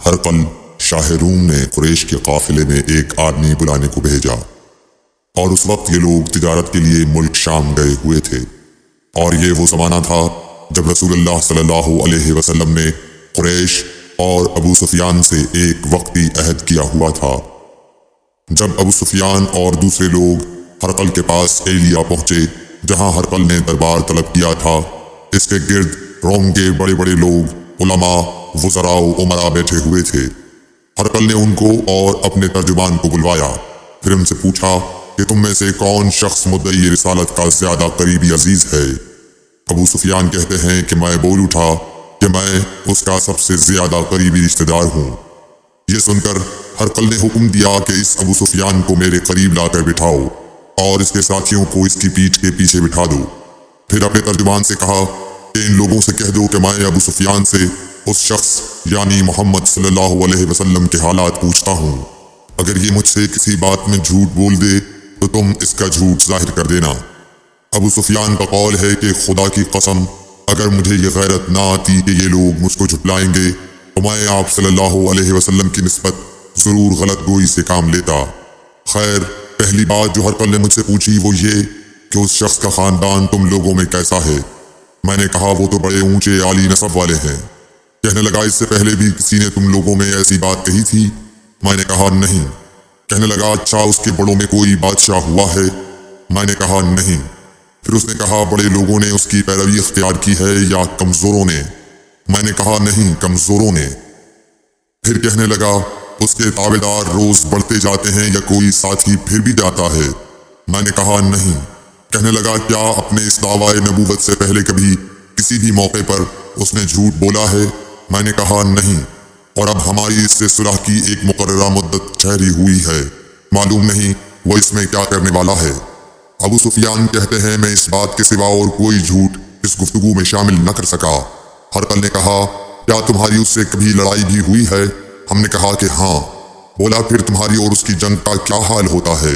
ہرقل شاہ روم نے قریش کے قافلے میں ایک آدمی بلانے کو بھیجا، اور اس وقت یہ لوگ تجارت کے لیے ملک شام گئے ہوئے تھے، اور یہ وہ زمانہ تھا جب رسول اللہ صلی اللہ علیہ وسلم نے قریش اور ابو سفیان سے ایک وقتی عہد کیا ہوا تھا۔ جب ابو سفیان اور دوسرے لوگ ہرقل کے پاس ایلیا پہنچے جہاں ہرقل نے دربار طلب کیا تھا، اس کے گرد روم کے بڑے بڑے لوگ، علماء، وزراء و امراء بیٹھے ہوئے تھے۔ ہرقل نے ان کو اور اپنے ترجمان کو بلوایا، پھر ان سے پوچھا کہ تم میں سے کون شخص مدعی رسالت کا زیادہ قریبی عزیز ہے؟ ابو سفیان کہتے ہیں کہ میں بول اٹھا کہ میں اس کا سب سے زیادہ قریبی رشتہ دار ہوں۔ یہ سن کر ہرقل نے حکم دیا کہ اس ابو سفیان کو میرے قریب لا کر بٹھاؤ اور اس کے ساتھیوں کو اس کی پیٹھ کے پیچھے بٹھا دو۔ پھر اپنے ترجمان سے کہا کہ ان لوگوں سے کہہ دو کہ میں ابو سفیان سے اس شخص یعنی محمد صلی اللہ علیہ وسلم کے حالات پوچھتا ہوں۔ اگر یہ مجھ سے کسی بات میں جھوٹ بول دے تو تم اس کا جھوٹ ظاہر کر دینا۔ ابو سفیان کا قول ہے کہ خدا کی قسم اگر مجھے یہ غیرت نہ آتی کہ یہ لوگ مجھ کو جھٹلائیں گے تو میں آپ صلی اللہ علیہ وسلم کی نسبت ضرور غلط گوئی سے کام لیتا۔ خیر، پہلی بات جو ہرقل نے مجھ سے پوچھی وہ یہ کہ اس شخص کا خاندان تم لوگوں میں کیسا ہے؟ میں نے کہا وہ تو بڑے اونچے عالی نسب والے ہیں۔ کہنے لگا اس سے پہلے بھی کسی نے تم لوگوں میں ایسی بات کہی تھی؟ میں نے کہا نہیں۔ کہنے لگا اچھا اس کے بڑوں میں کوئی بادشاہ ہوا ہے؟ میں نے کہا نہیں۔ پھر اس نے کہا بڑے لوگوں نے اس کی پیروی اختیار کی ہے یا کمزوروں نے؟ میں نے کہا نہیں، کمزوروں نے۔ پھر کہنے لگا اس کے تابعدار روز بڑھتے جاتے ہیں یا کوئی ساتھی پھر بھی جاتا ہے؟ میں نے کہا نہیں۔ کہنے لگا کیا اپنے اس دعویٰ نبوت سے پہلے کبھی کسی بھی موقع پر اس نے جھوٹ بولا ہے؟ میں نے کہا نہیں، اور اب ہماری اس سے صلح کی ایک مقررہ مدت ٹھہری ہوئی ہے، معلوم نہیں وہ اس میں کیا کرنے والا ہے۔ ابو سفیان کہتے ہیں میں اس بات کے سوا اور کوئی جھوٹ اس گفتگو میں شامل نہ کر سکا۔ ہرقل نے کہا کیا تمہاری اس سے کبھی لڑائی بھی ہوئی ہے؟ ہم نے کہا کہ ہاں۔ بولا پھر تمہاری اور اس کی جنگ کا کیا حال ہوتا ہے؟